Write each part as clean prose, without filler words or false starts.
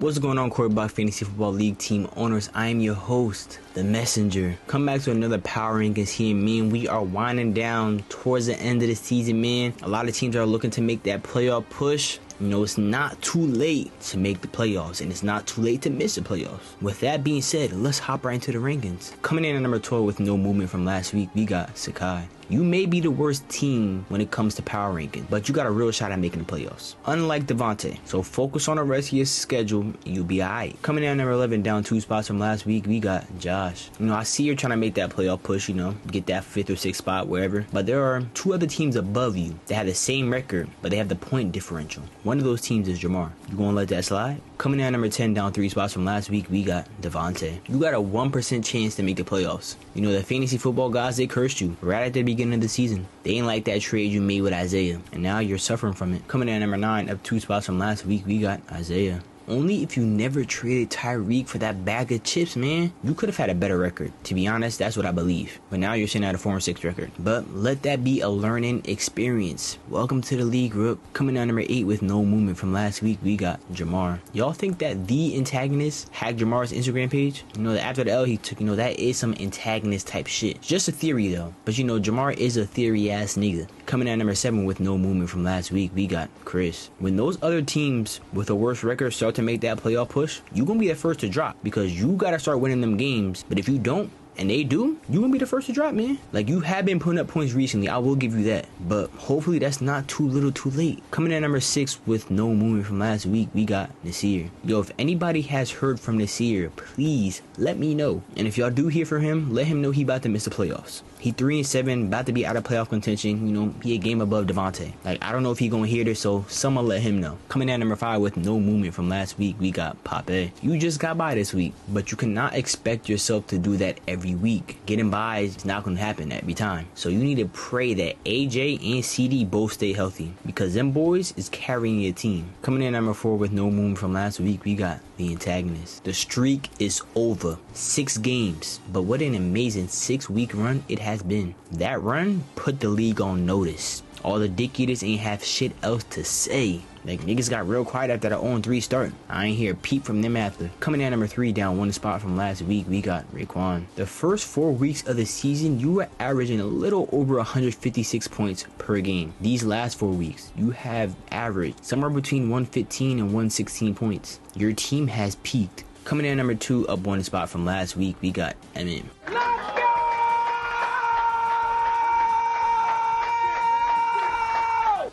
What's going on, Quarterback Fantasy Football League team owners? I am your host, the Messenger. Come back to another Power Rankings here, man. We are winding down towards the end of the season, man. A lot of teams are looking to make that playoff push. You know, it's not too late to make the playoffs, and it's not too late to miss the playoffs. With that being said, let's hop right into the rankings. Coming in at number 12 with no movement from last week, we got SEKAYI. You may be the worst team when it comes to power ranking, but you got a real shot at making the playoffs. Unlike DEVONTAE, so focus on the rest of your schedule and you'll be alright. Coming in at number 11, down 2 spots from last week, we got Josh. You know, I see you're trying to make that playoff push, you know, get that 5th or 6th spot, wherever. But there are 2 other teams above you that have the same record, but they have the point differential. One of those teams is JAHMAR. You gonna let that slide? Coming in at number 10, down 3 spots from last week, we got DEVONTAE. You got a 1% chance to make the playoffs. You know, the fantasy football guys, they cursed you right at the beginning of the season. They ain't like that trade you made with Isaiah, and now you're suffering from it. Coming in at number 9, up 2 spots from last week, we got Isaiah. Only if you never traded Tyreek for that bag of chips, man, you could have had a better record. To be honest, that's what I believe. But now you're sitting at a 4-6 record. But let that be a learning experience. Welcome to the league, Rook. Coming in number 8 with no movement from last week, we got JAHMAR. Y'all think that the antagonist hacked JAHMAR's Instagram page? You know, after the L he took, you know, that is some antagonist type shit. Just a theory though. But you know, JAHMAR is a theory ass nigga. Coming in at number 7 with no movement from last week, we got Chris. When those other teams with a worse record start to make that playoff push, you gonna be the first to drop because you gotta start winning them games. But if you don't, and they do, you gonna be the first to drop, man. Like, you have been putting up points recently, I will give you that, but hopefully that's not too little too late. Coming in at number 6 with no movement from last week, we got NASIR. Yo, if anybody has heard from NASIR, please let me know. And if y'all do hear from him, let him know he about to miss the playoffs. He 3-7, about to be out of playoff contention. You know, he a game above DEVONTAE. Like, I don't know if he gonna hear this, so someone let him know. Coming in at number 5 with no movement from last week, we got PAPE. You just got by this week, but you cannot expect yourself to do that every week. Getting by is not gonna happen every time. So you need to pray that AJ and CD both stay healthy, because them boys is carrying your team. Coming in at number 4 with no movement from last week, we got the antagonist. The streak is over. 6 games, but what an amazing 6-week run it has been. That run put the league on notice. All the dick eaters ain't have shit else to say. Like, niggas got real quiet after the 0-3 start. I ain't hear a peep from them after. Coming in at number 3, down 1 spot from last week, we got RAQUAN. The first 4 weeks of the season, you were averaging a little over 156 points per game. These last 4 weeks, you have averaged somewhere between 115 and 116 points. Your team has peaked. Coming in at number 2, up 1 spot from last week, we got EMMET.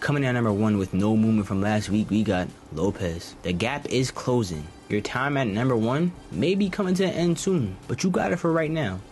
Coming in at number 1 with no movement from last week, we got LOPEZ. The gap is closing. Your time at number 1 may be coming to an end soon, but you got it for right now.